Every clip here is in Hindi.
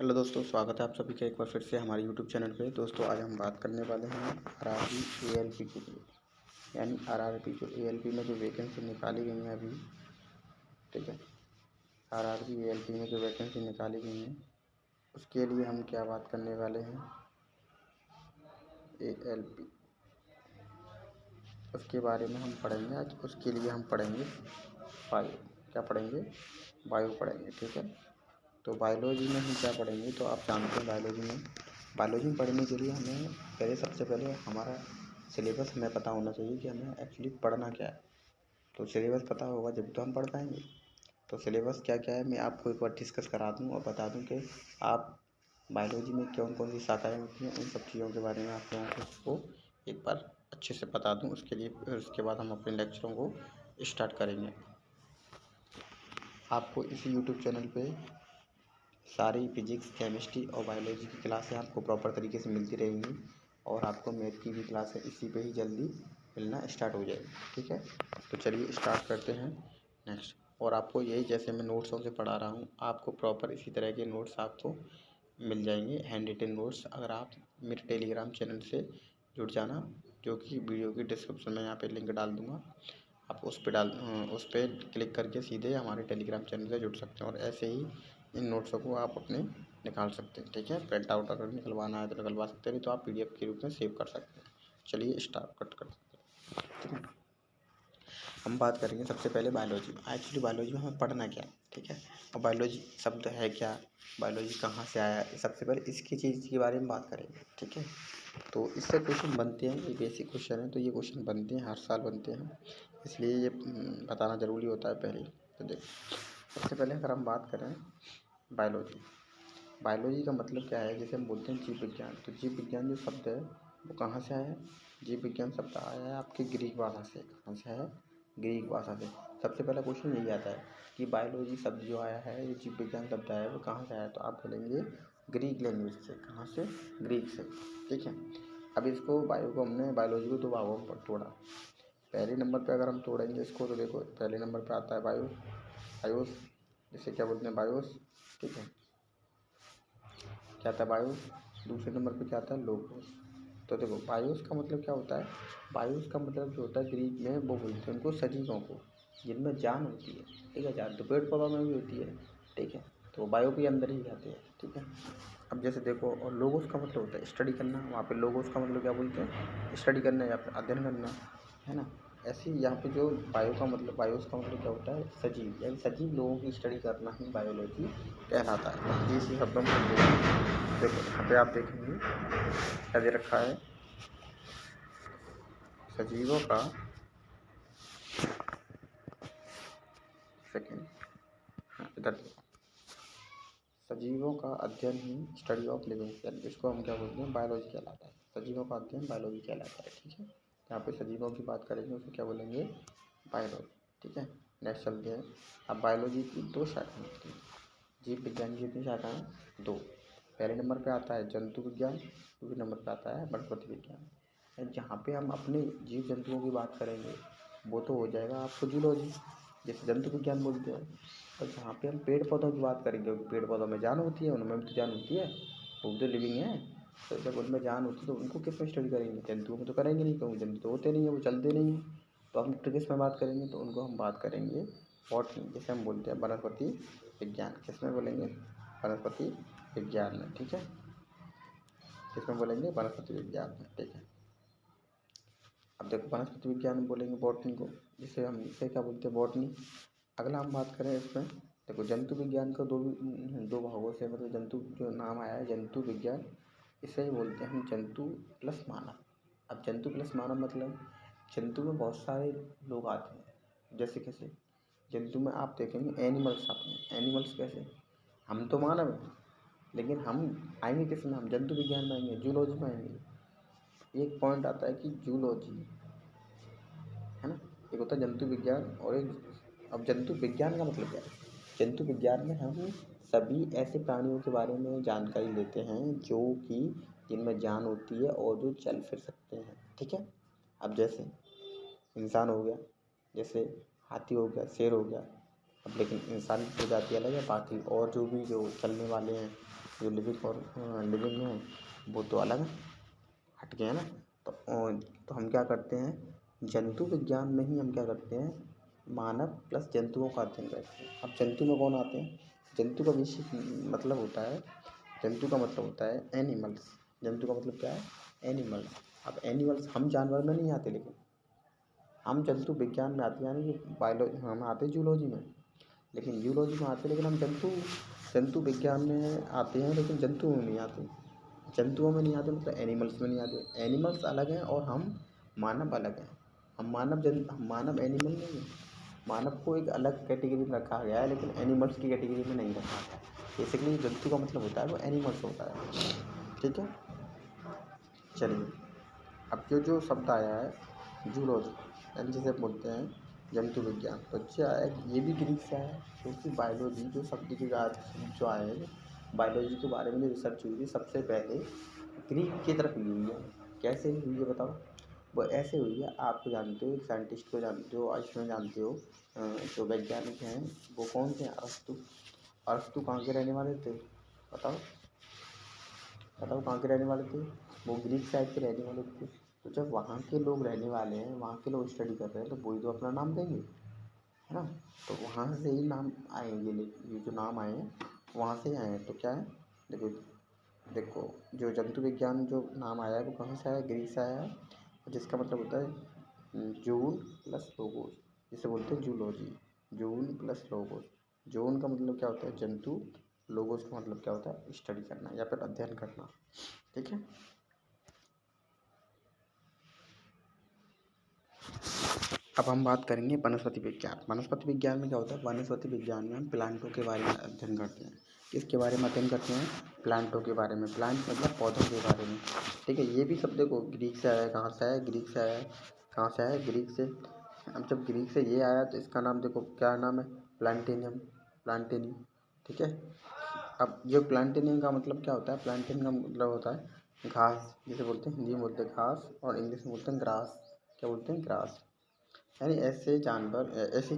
हेलो दोस्तों, स्वागत है आप सभी का एक बार फिर से हमारे यूट्यूब चैनल पे। दोस्तों आज हम बात करने वाले हैं आरआरबी एएलपी के लिए, यानी आरआरबी जो एएलपी में जो वैकेंसी निकाली गई हैं अभी, ठीक है। आरआरबी एएलपी में जो वैकेंसी निकाली गई हैं उसके लिए हम क्या बात करने वाले हैं। एएलपी उसके बारे में हम पढ़ेंगे आज। उसके लिए हम पढ़ेंगे बायो। क्या पढ़ेंगे? बायो पढ़ेंगे, ठीक है। तो बायोलॉजी में हम क्या पढ़ेंगे, तो आप जानते हैं बायोलॉजी में पढ़ने के लिए हमें सबसे पहले हमारा सिलेबस हमें पता होना चाहिए कि हमें एक्चुअली पढ़ना क्या है। तो सिलेबस पता होगा जब तो हम पढ़ पाएंगे। तो सिलेबस क्या क्या है मैं आपको एक बार डिस्कस करा दूँ और बता दूँ कि आप बायोलॉजी में कौन कौन सी शाखाएँ होती हैं, उन सब चीज़ों के बारे में आप लोगों को एक बार अच्छे से बता दूँ। उसके लिए फिर उसके बाद हम अपने लेक्चरों को स्टार्ट करेंगे। आपको इसी यूट्यूब चैनल पे सारी फिजिक्स, केमिस्ट्री और बायोलॉजी की क्लासें आपको प्रॉपर तरीके से मिलती रहेंगी और आपको मैथ की भी क्लासें इसी पे ही जल्दी मिलना स्टार्ट हो जाएगी, ठीक है। तो चलिए स्टार्ट करते हैं नेक्स्ट। और आपको यही जैसे मैं नोट्सों से पढ़ा रहा हूँ, आपको प्रॉपर इसी तरह के नोट्स आपको मिल जाएंगे, हैंड रिटन नोट्स। अगर आप मेरे टेलीग्राम चैनल से जुड़ जाना, जो कि वीडियो की डिस्क्रिप्शन में यहाँ पे लिंक डाल दूँगा, आप उस पर क्लिक करके सीधे हमारे टेलीग्राम चैनल से जुड़ सकते हैं। और ऐसे ही इन नोट्सों को आप अपने निकाल सकते हैं, ठीक है। प्रिंट आउट अगर निकलवाना है तो निकलवा सकते हैं, नहीं तो आप पीडीएफ के रूप में सेव कर सकते हैं। चलिए स्टार्ट करते हैं, ठीक है। हम बात करेंगे सबसे पहले बायोलॉजी। एक्चुअली बायोलॉजी में हमें पढ़ना क्या है, ठीक है। और बायोलॉजी शब्द है क्या, बायोलॉजी कहाँ से आया है, सबसे पहले इसकी चीज़ के बारे में बात करेंगे, ठीक है। तो इससे क्वेश्चन बनते हैं, ये बेसिक क्वेश्चन है, तो ये क्वेश्चन बनते हैं, हर साल बनते हैं, इसलिए ये बताना ज़रूरी होता है पहले। तो देखो, सबसे पहले अगर हम बात करें बायोलॉजी का मतलब क्या है, जैसे हम बोलते हैं जीव विज्ञान। तो जीव विज्ञान जो शब्द है वो कहाँ से आया है? जीव विज्ञान शब्द आया है आपके ग्रीक भाषा से। कहाँ से आया है? ग्रीक भाषा से। सबसे पहला क्वेश्चन यही आता है कि बायोलॉजी शब्द जो आया है, ये जीव विज्ञान शब्द आया है, वो कहाँ से आया? तो आप बोलेंगे ग्रीक लैंग्वेज से। कहाँ से? ग्रीक से, ठीक है। अब इसको बायो को हमने बायोलॉजी को दो भागों में तोड़ा। पहले नंबर पे अगर हम तोड़ेंगे इसको, तो देखो पहले नंबर पे आता है बायोस, जिसे क्या बोलते हैं बायोस, ठीक है। क्या आता है? बायोस। दूसरे नंबर पे क्या आता है? लोगोस। तो देखो बायोस का मतलब क्या होता है? बायोस का मतलब जो होता है ग्रीक में, वो बोलते हैं उनको सजीवों को, जिनमें जान होती है, ठीक है। जान तो पेड़ पौधों में भी होती है, ठीक है। तो बायो के अंदर ही आते हैं, ठीक है। अब जैसे देखो, और लोगोस का मतलब होता है स्टडी करना। वहाँ पे लोगोस का मतलब क्या बोलते हैं? स्टडी करना या फिर अध्ययन करना, है ना। ऐसे ही यहाँ पे जो बायोस का मतलब क्या होता है? सजीव, यानी सजीव लोगों की स्टडी करना ही बायोलॉजी कहलाता है। ये इसी शब्दों में समझेंगे। देखो यहाँ पे आप देखेंगे क्या दे रखा है, सजीवों का, सेकेंड, हाँ इधर देखो, सजीवों का अध्ययन ही स्टडी ऑफ लिविंग सेल, इसको हम क्या बोलते हैं? बायोलॉजी कहलाता है। सजीवों का अध्ययन बायोलॉजी कहलाता है, ठीक है। यहाँ पे सजीवों की बात करेंगे, उसे क्या बोलेंगे? बायोलॉजी, ठीक है। नेक्स्ट चलते हैं। अब बायोलॉजी की दो शाखाएं होती हैं। जीव विज्ञान की कितनी शाखाएं? दो। पहले नंबर पे आता है जंतु विज्ञान, दूसरे नंबर पे आता है वनस्पति विज्ञान। जहाँ पे हम अपने जीव जंतुओं की बात करेंगे वो तो हो जाएगा आपको जूलॉजी, जैसे जंतु विज्ञान बोलते हैं। और जहाँ पे हम पेड़ पौधों की बात करेंगे, पेड़ पौधों में जान होती है, उनमें भी तो जान होती है, वो भी तो लिविंग है। तो जब उनमें जान होती है तो उनको किस में स्टडी करेंगे? जंतुओं में तो करेंगे नहीं, क्योंकि जंतु तो होते नहीं है, वो चलते नहीं हैं। तो हम किस में बात करेंगे? तो उनको हम बात करेंगे बॉटनी, जैसे हम बोलते हैं वनस्पति विज्ञान। किस में बोलेंगे? वनस्पति विज्ञान में, ठीक है। किस में बोलेंगे? वनस्पति विज्ञान में, ठीक है। अब देखो वनस्पति विज्ञान में बोलेंगे बॉटनी को, जिसे हम इसे क्या बोलते हैं? बॉटनी। अगला हम बात करें इसमें, देखो जंतु विज्ञान को दो भागों से, मतलब जंतु जो नाम आया है जंतु विज्ञान, इसे ही बोलते हैं हम जंतु प्लस मानव। अब जंतु प्लस मानव मतलब जंतु में बहुत सारे लोग आते हैं। जैसे कैसे? जंतु में आप देखेंगे एनिमल्स आते हैं। एनिमल्स कैसे? हम तो मानव हैं, लेकिन हम आएंगे किस में? हम जंतु विज्ञान में आएंगे, जूलॉजी में आएंगे। एक पॉइंट आता है कि जूलॉजी, है ना। एक होता है जंतु विज्ञान और एक, अब जंतु विज्ञान का मतलब क्या है? जंतु विज्ञान में हम सभी ऐसे प्राणियों के बारे में जानकारी लेते हैं जो कि जिनमें जान होती है और जो चल फिर सकते हैं, ठीक है। अब जैसे इंसान हो गया, जैसे हाथी हो गया, शेर हो गया। अब लेकिन इंसान की प्रजाति अलग है, बाकी और जो भी जो चलने वाले हैं जो लिविंग और लिविंग है वो तो अलग है, हट गए हैं ना। तो हम क्या करते हैं, जंतु विज्ञान में ही हम क्या करते हैं, मानव प्लस जंतुओं का अध्ययन करते हैं। अब जंतु में कौन आते हैं, जंतु का बेसिक मतलब होता है, जंतु का मतलब होता है एनिमल्स। जंतु का मतलब क्या है, एनिमल्स। अब एनिमल्स हम जानवर में नहीं आते, लेकिन हम जंतु विज्ञान में आते हैं, यानी कि बायोलॉजी हम आते हैं जूलॉजी में, लेकिन जूलॉजी में आते हैं, लेकिन हम जंतु विज्ञान में आते हैं, लेकिन जंतुओं में नहीं आते। जंतुओं में नहीं आते मतलब एनिमल्स में नहीं आते। एनिमल्स अलग हैं और हम मानव अलग हैं। हम मानव एनिमल नहीं है। मानव को एक अलग कैटेगरी में रखा गया है, लेकिन एनिमल्स की कैटेगरी में नहीं रखा गया। बेसिकली जंतु का मतलब होता है वो एनिमल्स होता है, ठीक है। चलिए, अब जो शब्द आया है जूलॉजी, यानी जिसे बोलते हैं जंतु विज्ञान, तो क्या है, ये भी ग्रीक से आया है, क्योंकि बायोलॉजी जो शब्द के जो आए हैं, बायोलॉजी के बारे में जो रिसर्च हुई थी सबसे पहले ग्रीक की तरफ हुई है। कैसे हुई है बताओ। वो ऐसे हुई है, आप जानते हो एक साइंटिस्ट को जो इसमें जानते हो, जो वैज्ञानिक हैं वो कौन थे, अरस्तु। अरस्तु कहाँ के रहने वाले थे, बताओ बताओ कहाँ के रहने वाले थे। वो ग्रीक साइड के रहने वाले थे। तो जब वहाँ के लोग रहने वाले हैं, वहाँ के लोग स्टडी कर रहे हैं, तो वही तो अपना नाम देंगे, है ना। तो वहाँ से ही नाम आएंगे, ये जो नाम आए हैं वहाँ से ही आए हैं। तो क्या है, देखो देखो जो जंतु विज्ञान जो नाम आया है वो कहाँ से आया है, ग्रीक से आया है, जिसका मतलब होता है जून प्लस लोगोस, जिसे बोलते हैं जूलॉजी। जून प्लस लोगोस, जून का मतलब क्या होता है जंतु, लोगोस का मतलब क्या होता है स्टडी करना या फिर अध्ययन करना, ठीक है। अब हम बात करेंगे वनस्पति विज्ञान। वनस्पति विज्ञान में क्या होता है, वनस्पति विज्ञान में हम प्लांटों के बारे में अध्ययन करते हैं। किसके बारे में अध्ययन करते हैं, प्लांटों के बारे में। प्लांट मतलब पौधों के बारे में, ठीक है। ये भी सब देखो ग्रीक से आया है, कहाँ से आया है, ग्रीक से आया है। कहाँ से आया है, ग्रीक से। अब जब ग्रीक से ये आया तो इसका नाम देखो क्या नाम है, प्लांटेनियम, प्लांटेनियम, ठीक है। अब जो प्लांटेनियम का मतलब क्या होता है, प्लांटेनियम का मतलब होता है घास, जिसे बोलते हैं हिंदी में बोलते हैं घास, और इंग्लिश में बोलते हैं ग्रास। क्या बोलते हैं, ग्रास। यानी ऐसे जानवर, ऐसी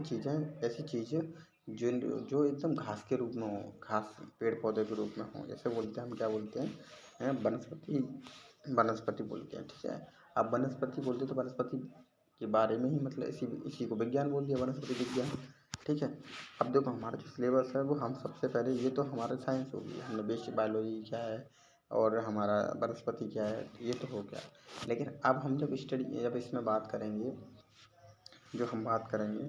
चीज़ें जो जो एकदम घास के रूप में हो, घास पेड़ पौधे के रूप में हो, जैसे बोलते हैं हम क्या बोलते हैं, वनस्पति, वनस्पति बोलते हैं, ठीक है। अब वनस्पति बोलते तो वनस्पति के बारे में ही मतलब इसी को विज्ञान बोल दिया, वनस्पति विज्ञान, ठीक है। अब देखो हमारा जो सिलेबस है वो हम सबसे पहले, ये तो हमारा साइंस हो गया, हमने बेसिक बायोलॉजी क्या है और हमारा वनस्पति क्या है, ये तो हो गया। लेकिन अब हम जब इसमें बात करेंगे, जो हम बात करेंगे,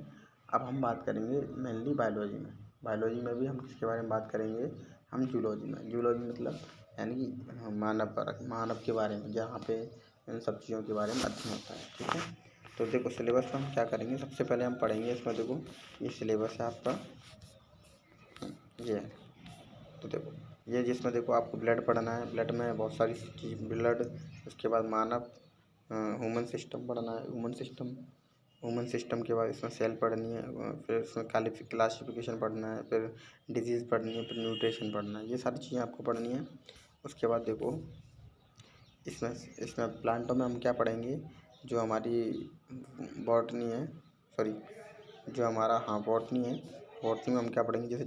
अब हम बात करेंगे मेनली बायोलॉजी में। बायोलॉजी में भी हम किसके बारे में बात करेंगे, हम जूलॉजी में। जूलॉजी मतलब यानी कि मानव के बारे में, जहाँ पे इन सब चीज़ों के बारे में अध्ययन होता है, ठीक है। तो देखो सिलेबस में हम क्या करेंगे, सबसे पहले हम पढ़ेंगे इसमें, देखो ये सिलेबस है आपका, ये है। तो देखो ये जिसमें देखो आपको ब्लड पढ़ना है, ब्लड में बहुत सारी चीज़, ब्लड, उसके बाद मानव, ह्यूमन सिस्टम पढ़ना है, ह्यूमन सिस्टम के बाद इसमें सेल पढ़नी है, फिर इसमें क्लासिफिकेशन पढ़ना है, फिर डिजीज़ पढ़नी है, फिर न्यूट्रिशन पढ़ना है, ये सारी चीज़ें आपको पढ़नी है। उसके बाद देखो इसमें इसमें प्लांटों में हम क्या पढ़ेंगे, जो हमारी बॉटनी है, सॉरी जो हमारा, हाँ बॉटनी है, बॉटनी में हम क्या पढ़ेंगे, जैसे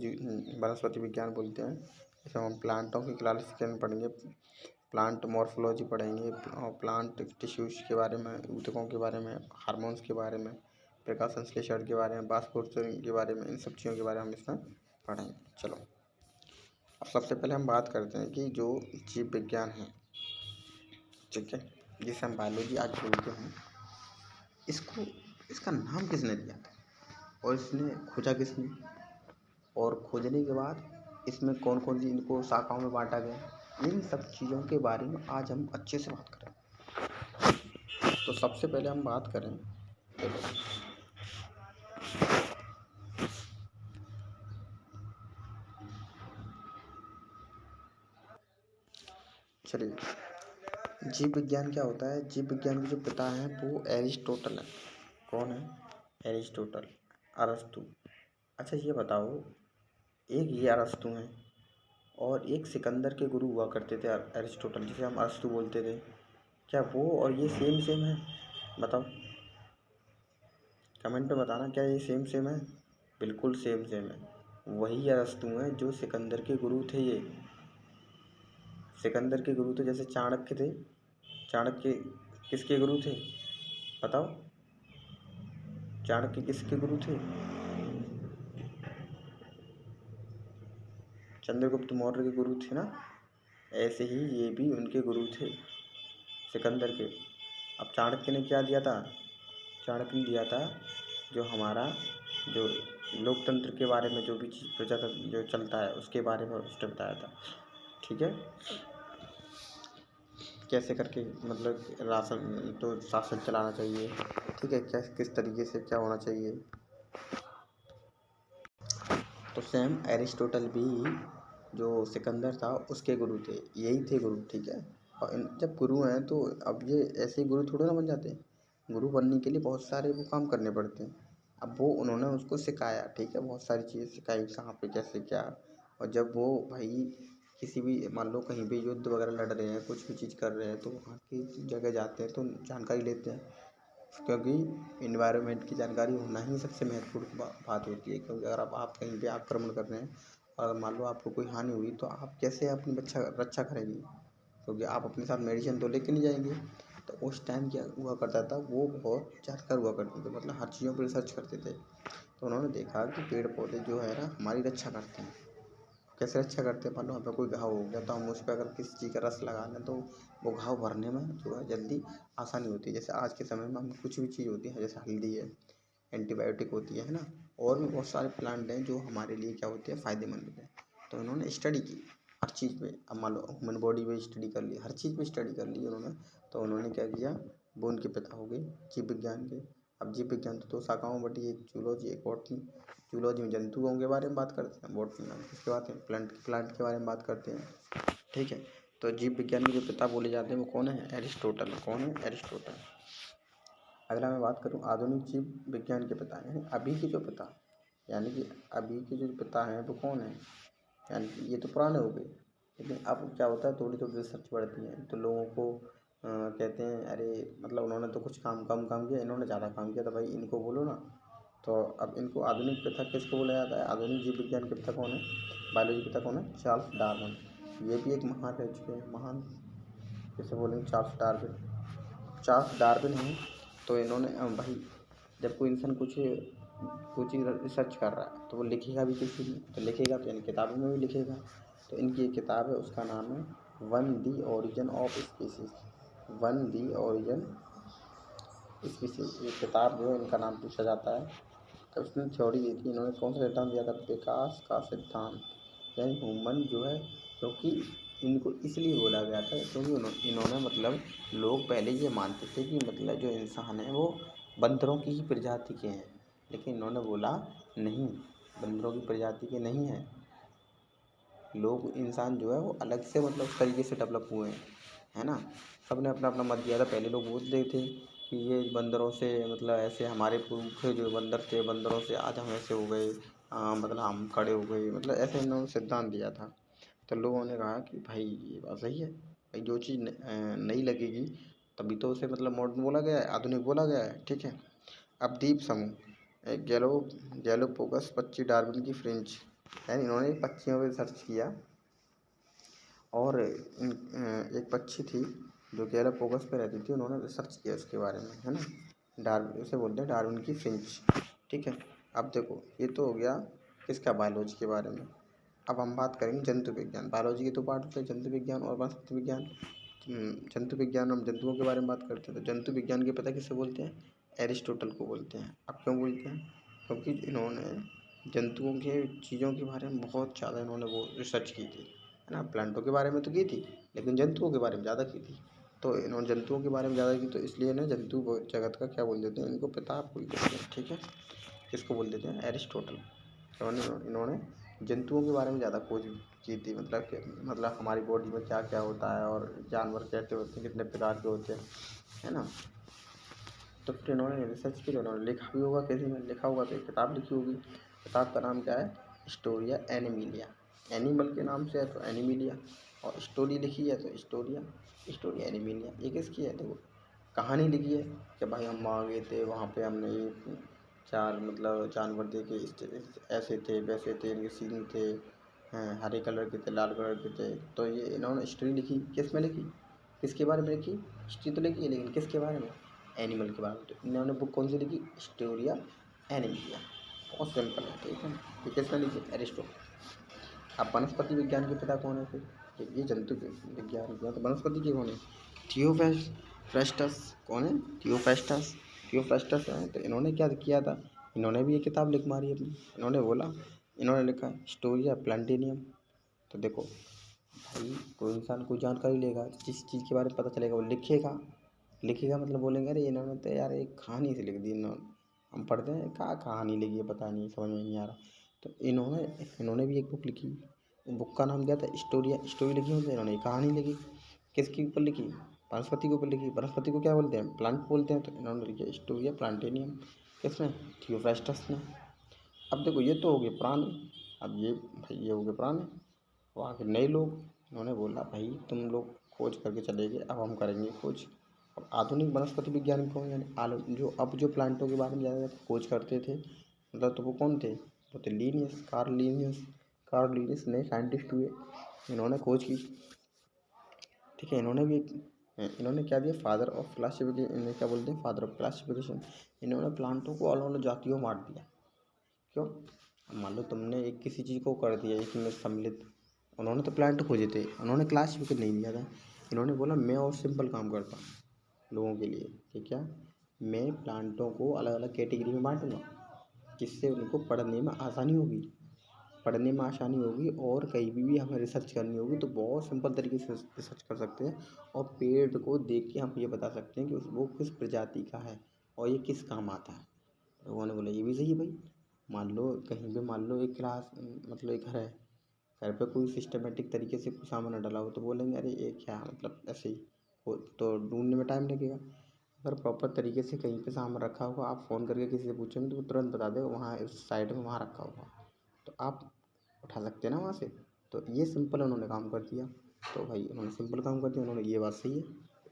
वनस्पति विज्ञान बोलते हैं, इसमें हम प्लांटों की क्लासिफिकेशन पढ़ेंगे, प्लांट मॉर्फोलॉजी पढ़ेंगे, और प्लांट टिश्यूज के बारे में, ऊतकों के बारे में, हार्मोन्स के बारे में, प्रकाश संश्लेषण के बारे में, वाष्पोत्सर्जन के बारे में, इन सब चीज़ों के बारे में हम इसमें पढ़ेंगे। चलो अब सबसे पहले हम बात करते हैं कि जो जीव विज्ञान है, ठीक है, जिसे हम बायोलॉजी आज बोलते हैं, इसका नाम किसने दिया था, और इसने खोजा किसने, और खोजने के बाद इसमें कौन कौन सी इनको शाखाओं में बांटा गया, इन सब चीज़ों के बारे में आज हम अच्छे से बात करें। तो सबसे पहले हम बात करें, देखो चलिए, जीव विज्ञान क्या होता है। जीव विज्ञान के जो पिता हैं वो एरिस्टोटल है। कौन है, एरिस्टोटल, अरस्तु। अच्छा ये बताओ, एक ये अरस्तु हैं और एक सिकंदर के गुरु हुआ करते थे एरिस्टोटल, जिसे हम अरस्तु बोलते थे, क्या वो और ये सेम सेम है, बताओ कमेंट में बताना, क्या ये सेम सेम है, बिल्कुल सेम सेम है। वही अरस्तु हैं जो सिकंदर के गुरु थे, ये सिकंदर के गुरु थे जैसे चाणक्य थे। चाणक्य किसके गुरु थे बताओ? चाणक्य किसके गुरु थे? चंद्रगुप्त मौर्य के गुरु थे ना। ऐसे ही ये भी उनके गुरु थे सिकंदर के। अब चाणक्य ने क्या दिया था? चाणक्य ने दिया था जो हमारा जो लोकतंत्र के बारे में जो भी चीज़ प्रजातंत्र जो चलता है उसके बारे में उसने बताया था। ठीक है, कैसे करके मतलब राशन तो शासन चलाना चाहिए। ठीक है, किस तरीके से क्या होना चाहिए। तो सेम एरिस्टोटल भी जो सिकंदर था उसके गुरु थे, यही थे गुरु। ठीक है, और जब गुरु हैं तो अब ये ऐसे ही गुरु थोड़े ना बन जाते हैं। गुरु बनने के लिए बहुत सारे वो काम करने पड़ते हैं। अब वो उन्होंने उसको सिखाया। ठीक है, बहुत सारी चीज़ें सिखाई कहाँ पे कैसे क्या। और जब वो भाई किसी भी मान लो कहीं पे युद्ध वगैरह लड़ रहे हैं, कुछ भी चीज़ कर रहे हैं, तो वहाँ की जगह जाते हैं तो जानकारी लेते हैं, क्योंकि इन्वायरमेंट की जानकारी होना ही सबसे महत्वपूर्ण बात होती है। क्योंकि अगर आप कहीं पे आक्रमण कर रहे हैं और मान लो आपको कोई हानि हुई तो आप कैसे अपनी रक्षा करेंगे, क्योंकि आप अपने साथ मेडिसिन तो लेके नहीं जाएंगे। तो उस टाइम क्या हुआ करता था, वो बहुत जानकार हुआ करते थे, मतलब हर चीज़ों पर रिसर्च करते थे। तो उन्होंने देखा कि पेड़ पौधे जो है ना हमारी रक्षा करते हैं। कैसे रक्षा करते हैं? मान लो हमें कोई घाव हो गया तो हम उस पर अगर किसी चीज़ का रस लगा लें तो वो घाव भरने में जो है जल्दी आसानी होती है। जैसे आज के समय में हम कुछ भी चीज़ होती है, जैसे हल्दी है, एंटीबायोटिक होती है ना, और भी बहुत सारे प्लांट हैं जो हमारे लिए क्या होते हैं, फ़ायदेमंद होते हैं। तो उन्होंने स्टडी की हर चीज़ पे। अब मान लो ह्यूमन बॉडी पे स्टडी कर ली, हर चीज़ पे स्टडी कर ली उन्होंने। तो उन्होंने क्या किया, वो उनके पिता हो गए जीव विज्ञान के। अब जीव विज्ञान तो 2 शाखाओं में बटी, एक जूलॉजी एक बॉटनी। जूलॉजी में जंतुओं के बारे में बात करते हैं, बॉटनी में किसके बारे में, प्लांट के बारे में बात करते हैं। ठीक है, तो जीव विज्ञान के जो पिता बोले जाते हैं वो कौन है? एरिस्टोटल। कौन है? एरिस्टोटल। अगला मैं बात करूँ आधुनिक जीव विज्ञान के पिता, यानी अभी के जो पिता, यानी कि अभी के जो पिता हैं वो कौन है? यानी कि ये तो पुराने हो गए, लेकिन अब क्या होता है थोड़ी थोड़ी रिसर्च बढ़ती है तो लोगों को कहते हैं अरे मतलब उन्होंने तो कुछ कम काम किया, इन्होंने ज़्यादा काम किया, तो भाई इनको बोलो ना। तो अब इनको आधुनिक पिता किसको बोला जाता है? आधुनिक जीव विज्ञान के पिता कौन है? बायोलॉजी पिता कौन है? Charles Darwin. ये भी एक महान रह चुके हैं, महान किसे बोलेंगे? Charles Darwin. चार्ल्स डार्विन हैं तो इन्होंने भाई जब कोई इंसान कुछ रिसर्च कर रहा है तो वो लिखेगा भी किसी में, तो लिखेगा तो यानी किताबों में भी लिखेगा। तो इनकी एक किताब है, उसका नाम है one the origin of species. One the origin species, ये किताब जो है इनका नाम पूछा जाता है। तो उसने थ्योरी दी थी, इन्होंने कौन सा सिद्धांत दिया था? विकास का सिद्धांत, यानी ह्यूमन जो है, क्योंकि इनको इसलिए बोला गया था क्योंकि इन्होंने मतलब लोग पहले ये मानते थे कि मतलब जो इंसान है वो बंदरों की ही प्रजाति के हैं, लेकिन इन्होंने बोला नहीं, बंदरों की प्रजाति के नहीं हैं लोग। इंसान जो है वो अलग से मतलब उस तरीके से डेवलप हुए हैं, है ना। सबने अपना अपना मत दिया था। पहले लोग बोलते थे कि ये बंदरों से मतलब ऐसे हमारे पूर्व जो बंदर थे, बंदरों से आज हम ऐसे हो गए, मतलब हम खड़े हो गए, मतलब ऐसे इन्होंने सिद्धांत दिया था। तो लोगों ने कहा कि भाई ये बात सही है, भाई जो चीज़ नई लगेगी तभी तो उसे मतलब मॉडर्न बोला गया है, आधुनिक बोला गया है। ठीक है, अब द्वीप समूह गैलोपोगस पक्षी, डार्विन की फ्रेंच, यानी इन्होंने पक्षियों पर सर्च किया। और एक पक्षी थी जो गैलापागोस पे रहती थी, उन्होंने रिसर्च किया उसके बारे में, है ना। डार्विन, उसे बोलते हैं डार्विन की फ्रेंच। ठीक है, अब देखो ये तो हो गया किसका? बायोलॉजी के बारे में। अब हम बात करेंगे जंतु विज्ञान। बायोलॉजी के तो पार्ट होते हैं जंतु विज्ञान और वनस्पति विज्ञान। जंतु विज्ञान हम जंतुओं के बारे में बात करते हैं, तो जंतु विज्ञान के पता किसे बोलते हैं? एरिस्टोटल को बोलते हैं। अब क्यों बोलते हैं? क्योंकि इन्होंने जंतुओं के चीज़ों के बारे में बहुत ज़्यादा इन्होंने वो रिसर्च की थी, है ना। प्लांटों के बारे में तो की थी, लेकिन जंतुओं के बारे में ज़्यादा की थी। तो इन्होंने जंतुओं के बारे में ज़्यादा की, तो इसलिए ना जंतु जगत का क्या बोल देते हैं? इनको पिता बोल देते हैं। ठीक है, किसको बोल देते हैं? एरिस्टोटल। तो इन्होंने जंतुओं के बारे में ज़्यादा खोज की थी, मतलब कि मतलब हमारी बॉडी में क्या क्या होता है और जानवर कैसे होते हैं, कितने प्रकार के होते हैं, है ना। तो फिर इन्होंने रिसर्च की, तो इन्होंने लिखा भी होगा, किसी ने लिखा होगा तो एक किताब लिखी होगी। किताब का नाम क्या है? Historia Animalia. एनिमल के नाम से है तो एनिमिलिया, और स्टोरी लिखी है तो हिस्टोरिया एनिमिलिया। ये किसकी है? देखो कहानी लिखी है कि भाई हम वहाँ गए थे, वहाँ पे हमने ये 4 मतलब जानवर देखे, ऐसे थे वैसे थे, इनके सींग थे, हैं, हरे कलर के थे, लाल कलर के थे। तो ये इन्होंने हिस्ट्री लिखी, किस में लिखी, किसके बारे में लिखी, हिस्ट्री तो लिखी है लेकिन किसके बारे में, एनिमल के बारे में। तो इन्होंने बुक कौन सी लिखी, हिस्टोरिया एनिमिलिया। बहुत सिंपल है, ठीक है। ये किसने लिखी, एरिस्टोटल। अब वनस्पति विज्ञान के पिता कौन है फिर, ये जंतु विज्ञान के, तो वनस्पति के कौन है, थियोफ्रास्टस। कौन है, थियोफ्रास्टस। थियोफ्रास्टस है। तो इन्होंने क्या किया था, इन्होंने भी ये किताब लिख मारी अपनी। इन्होंने बोला, इन्होंने लिखा हिस्टोरिया प्लांटेनियम। तो देखो भाई, कोई इंसान कोई जानकारी लेगा, जिस चीज़ के बारे में पता चलेगा वो लिखेगा। लिखेगा मतलब बोलेंगे अरे इन्होंने तो यार एक कहानी से लिख दी इन्होंने। हम पढ़ते हैं क्या कहानी लिखी है, पता नहीं, समझ में नहीं आ रहा। तो इन्होंने इन्होंने भी एक बुक लिखी। बुक का नाम क्या था, हिस्टोरिया। स्टोरी लिखी मतलब इन्होंने कहानी लिखी। किसके ऊपर लिखी, वनस्पति के ऊपर लिखी। वनस्पति को क्या बोलते हैं, प्लांट बोलते हैं। तो इन्होंने लिखी हिस्टोरिया प्लांटेनियम। किसमें, थियोफ्रास्टस ने। अब देखो ये तो हो गए पुराने। अब ये भाई ये हो गए पुराने। वहाँ के नए लोग, उन्होंने बोला भाई तुम लोग खोज करके चले गए, अब हम करेंगे खोज। अब आधुनिक वनस्पति विज्ञान कौन, यानी जो प्लांटों के बारे में ज़्यादा खोज करते थे, मतलब तो वो कौन थे, वो थे Linnaeus, Karl Linnaeus. Karl Linnaeus नए साइंटिस्ट हुए, इन्होंने खोज की, ठीक है। इन्होंने क्या दिया, फादर ऑफ क्लासिफिकेशन। इन्हें क्या बोलते हैं, फादर ऑफ क्लासिफिकेशन। इन्होंने प्लांटों को अलग अलग जातियों में बांट दिया। क्यों, अब मान लो तुमने एक किसी चीज़ को कर दिया एक में सम्मिलित, उन्होंने तो प्लांट खोजे थे, उन्होंने क्लासिफिकेशन नहीं दिया था। इन्होंने बोला मैं और सिंपल काम करता हूँ लोगों के लिए, कि क्या, मैं प्लांटों को अलग अलग कैटेगरी में बांटूंगा, जिससे उनको पढ़ने में आसानी होगी। पढ़ने में आसानी होगी और कहीं भी हमें रिसर्च करनी होगी तो बहुत सिंपल तरीके से रिसर्च कर सकते हैं। और पेड़ को देख के हम ये बता सकते हैं कि वो किस प्रजाति का है और ये किस काम आता है। लोगों ने बोला ये भी सही है भाई। मान लो कहीं पे, मान लो एक क्लास, मतलब एक घर है, घर पे कोई सिस्टमेटिक तरीके से कोई सामान न डाला हो तो बोलेंगे अरे ये क्या, मतलब ऐसे ही हो, तो ढूंढने में टाइम लगेगा। अगर प्रॉपर तरीके से कहीं पे सामान रखा होगा, आप फ़ोन करके किसी से पूछेंगे तो वो तुरंत बता देगा वहाँ इस साइड में वहाँ रखा होगा, तो आप उठा सकते हैं ना वहाँ से। तो ये सिंपल उन्होंने काम कर दिया। तो भाई उन्होंने सिंपल काम कर दिया, उन्होंने, ये बात सही है।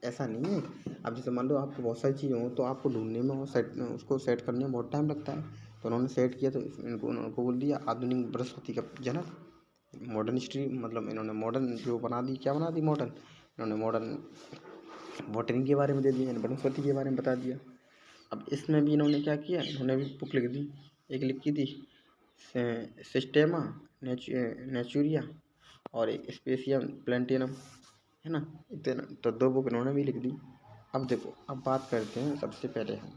ऐसा नहीं है, अब जैसे मान लो आपको बहुत सारी चीज़ें हो तो आपको ढूंढने में और उसको सेट करने में बहुत टाइम लगता है। तो उन्होंने सेट किया, तो उनको बोल दिया आधुनिक वनस्पति का जनक। मॉडर्न हिस्ट्री, मतलब इन्होंने मॉडर्न जो बना दी, क्या बना दी, मॉडर्न। इन्होंने मॉडर्न बॉटनी के बारे में दे दिया, वनस्पति के बारे में बता दिया। अब इसमें भी इन्होंने क्या किया, इन्होंने भी बुक लिख दी। एक लिखी थी सिस्टेमा नेचुरिया, और एक स्पेसियम प्लेंटिनम, है ना, इतना। तो दो बुक इन्होंने भी लिख दी। अब देखो, अब बात करते हैं सबसे पहले हम,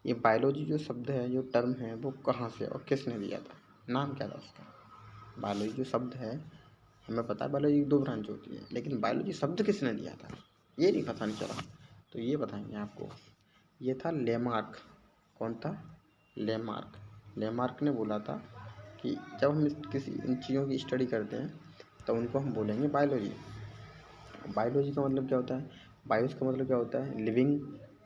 ये बायोलॉजी जो शब्द है, जो टर्म है, वो कहाँ से और किसने दिया था, नाम क्या था उसका। बायोलॉजी जो शब्द है, हमें पता है बायोलॉजी की दो ब्रांच होती है, लेकिन बायोलॉजी शब्द किसने दिया था ये नहीं पता, नहीं चला। तो ये बताएंगे आपको। ये था लेमार्क। कौन था, लेमार्क। लेमार्क ने बोला था कि जब हम किसी इन चीज़ों की स्टडी करते हैं तो उनको हम बोलेंगे बायोलॉजी। बायोलॉजी का मतलब क्या होता है, बायोस का मतलब क्या होता है, लिविंग।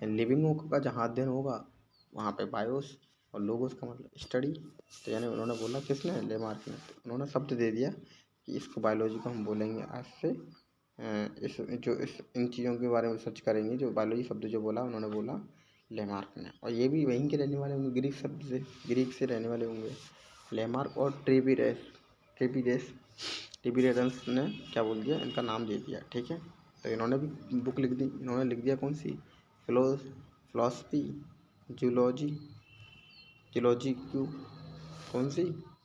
लिविंगों का जहाँ अध्ययन होगा वहाँ पे बायोस, और लोगोस का मतलब स्टडी। तो यानी उन्होंने बोला, किसने, लेमार्क ने। तो उन्होंने शब्द दे दिया कि इसको बायोलॉजी को हम बोलेंगे आज से, इस इन चीज़ों के बारे में सर्च करेंगे। जो बायोलॉजी शब्द जो बोला उन्होंने बोला लेमार्क ने, और ये भी वहीं के रहने वाले होंगे, ग्रीक शब्द से, ग्रीक से रहने वाले होंगे। लेमार्क और टिबिरेटन्स ने क्या बोल दिया, इनका नाम दे दिया, ठीक है। तो इन्होंने भी बुक लिख दी। इन्होंने लिख दिया कौन सी, फिलोसफी जूलॉजी, जूलॉजी क्यों, कौन सी,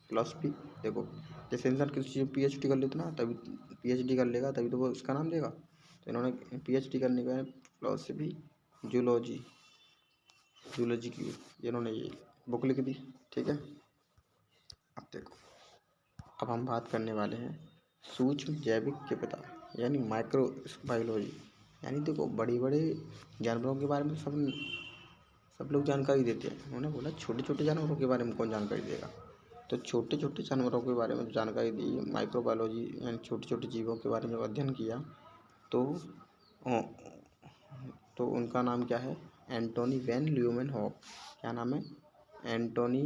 फिलोसफी। देखो, जैसे इंसान किसी चीज़ में PhD कर लेता ना, तभी PhD कर लेगा तभी तो वो उसका नाम देगा। तो इन्होंने PhD करने का फिलोसफी जूलॉजी, जूलॉजी क्यों, इन्होंने ये बुक लिख दी, ठीक है। अब देखो, अब हम बात करने वाले हैं सूक्ष्म जैविक के पिता, यानी माइक्रो बायोलॉजी। यानी देखो, बड़े बड़े जानवरों के बारे में सब लोग जानकारी देते हैं। उन्होंने बोला छोटे छोटे जानवरों के बारे में कौन जानकारी देगा। तो छोटे छोटे जानवरों के बारे में जानकारी दी, माइक्रो बायोलॉजी, यानी छोटे छोटे जीवों के बारे में अध्ययन किया। तो तो उनका नाम क्या है, एंटोनी वैन ल्यूमेनहॉक। क्या नाम है, एंटोनी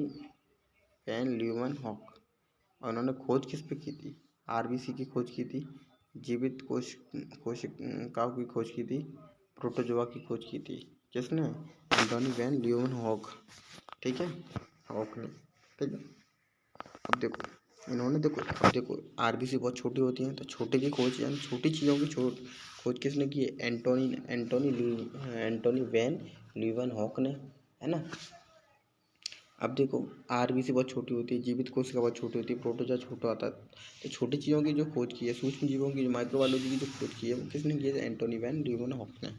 वैन ल्यूमेनहॉक। और उन्होंने खोज किस पे की थी, RBC की खोज की थी, जीवित कोशिकाओं की खोज की थी, प्रोटोजोआ की खोज की थी। किसने, एंटोनी वैन ल्यूमेनहॉक, ठीक है, हॉक ने, ठीक है। अब देखो, इन्होंने देखो, अब देखो आरबीसी बहुत छोटी होती हैं, तो छोटे की खोज यानी छोटी चीज़ों की खोज किसने की है? एंटोनी वैन लीeuwenhoek ने, है ना। अब देखो आरबीसी बहुत छोटी होती है, जीवित कोशिका बहुत छोटी होती है, प्रोटोजोआ छोटा होता है। तो छोटी चीज़ों की जो खोज की है, सूक्ष्म जीवों की, जो माइक्रोबायोलॉजी की जो खोज की है, वो किसने की है? एंटोनी वैन लीeuwenhoek ने।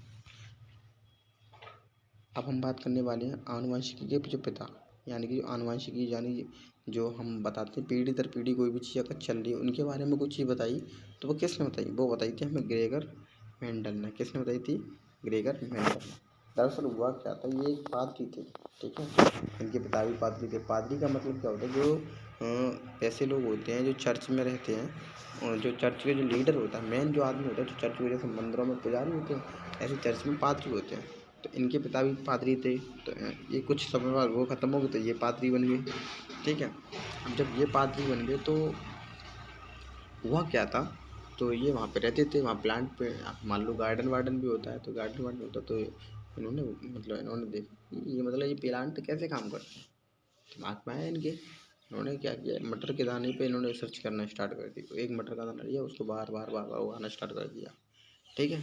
अब हम बात करने वाले हैं आनुवंशिकी के जो पिता, यानी कि आनुवंशिकी, यानी जो हम बताते हैं पीढ़ी दर पीढ़ी कोई भी चीज़ अगर चल रही है, उनके बारे में कुछ चीज़ बताई, तो वो किसने बताई? वो बताई थी हमें ग्रेगर मेंडल ने। किसने बताई थी? ग्रेगर मेंडल ने। दरअसल हुआ क्या था, ये एक पादरी थे, ठीक है। इनके पिता भी पादरी थे। पादरी का मतलब क्या होता है? जो ऐसे लोग होते हैं जो चर्च में रहते हैं, और जो चर्च के जो लीडर होता है, मेन जो आदमी होता है, जो चर्च के जैसे मंदिरों में पुजारी होते हैं, ऐसे चर्च में पादरी होते हैं। तो इनके पिता भी पादरी थे, तो ये कुछ समय बाद वो ख़त्म हो गए, तो ये पादरी बन गए, ठीक है। अब जब ये पादरी बन गए तो हुआ क्या था, तो ये वहाँ पे रहते थे, वहाँ प्लांट पे मान लो गार्डन वार्डन भी होता है, तो गार्डन वार्डन होता है, तो इन्होंने देखा ये ये प्लांट कैसे काम करते हैं, दिमाग में आया इनके। इन्होंने क्या किया, मटर के दाने पे इन्होंने रिसर्च करना स्टार्ट कर दी। एक मटर का दाना लिया, उसको बार बार बार बार उगाना स्टार्ट कर दिया, ठीक है।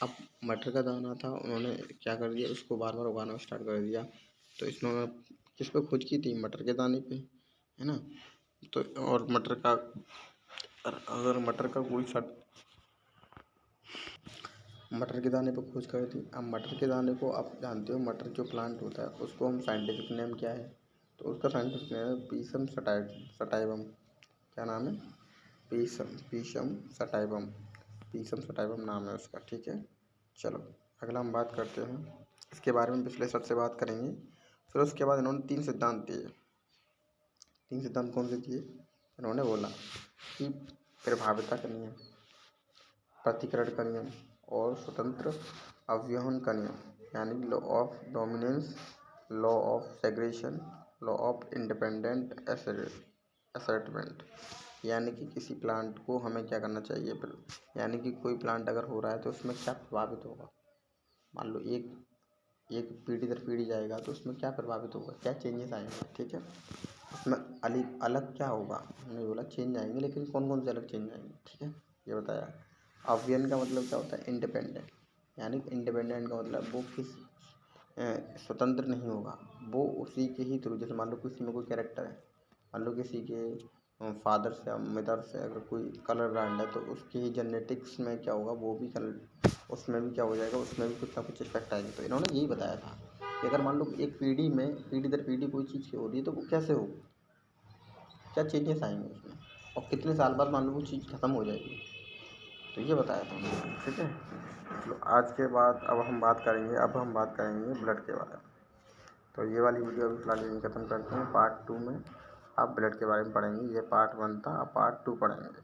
अब मटर का दाना था, उन्होंने क्या कर दिया, उसको बार बार उगाना स्टार्ट कर दिया। तो इन्होंने किस पे खोज की थी? मटर के दाने पे, है ना। तो और अगर मटर के दाने पे खोज करी थी। अब मटर के दाने को आप जानते हो, मटर जो प्लांट होता है उसको हम साइंटिफिक नेम क्या है? तो उसका साइंटिफिक नेम है पीसम सटाइवम। क्या नाम है? Pisum sativum. पीसम सटाइवम नाम है उसका, ठीक है। चलो अगला हम बात करते हैं, इसके बारे में विश्लेषण से बात करेंगे। फिर उसके बाद इन्होंने 3 सिद्धांत दिए। 3 सिद्धांत कौन से दिए? इन्होंने बोला कि प्रभाविता का नियम, प्रतिकरण का नियम और स्वतंत्र अवयवन का नियम, यानी law of dominance, law of segregation, law of independent assortment. यानी कि किसी प्लांट को हमें क्या करना चाहिए, यानी कि कोई प्लांट अगर हो रहा है तो उसमें क्या प्रभावित होगा। मान लो एक एक पीढ़ी दर पीढ़ी जाएगा, तो उसमें क्या प्रभावित होगा, क्या चेंजेस आएंगे, ठीक है। उसमें अलग अलग क्या होगा, हमने बोला चेंज आएंगे, लेकिन कौन कौन से अलग चेंज आएंगे, ठीक है, ये बताया। अवयन का मतलब क्या होता है? इंडिपेंडेंट, यानी इंडिपेंडेंट का मतलब वो स्वतंत्र नहीं होगा, वो उसी के ही थ्रू, जैसे मान लो किसी में कोई कैरेक्टर है, मान लो किसी के फादर से या मदर से अगर कोई कलर ब्रांड है, तो उसकी ही जेनेटिक्स में क्या होगा, वो भी कलर, उसमें भी क्या हो जाएगा, उसमें भी कुछ ना कुछ इफेक्ट आएगा। तो इन्होंने यही बताया था कि अगर मान लो एक पीढ़ी दर पीढ़ी कोई चीज़ की हो रही है, तो वो कैसे हो, क्या चेंजेस आएंगे उसमें, और कितने साल बाद मान लो वो चीज़ ख़त्म हो जाएगी। तो ये बताया था उन्होंने, ठीक है। तो आज के बाद अब हम बात करेंगे ब्लड के बारे में। तो ये वाली वीडियो अभी फिलहाल यहीं ख़त्म करते हैं। पार्ट 2 में आप ब्लड के बारे में पढ़ेंगे। ये पार्ट 1 था, अब पार्ट 2 पढ़ेंगे।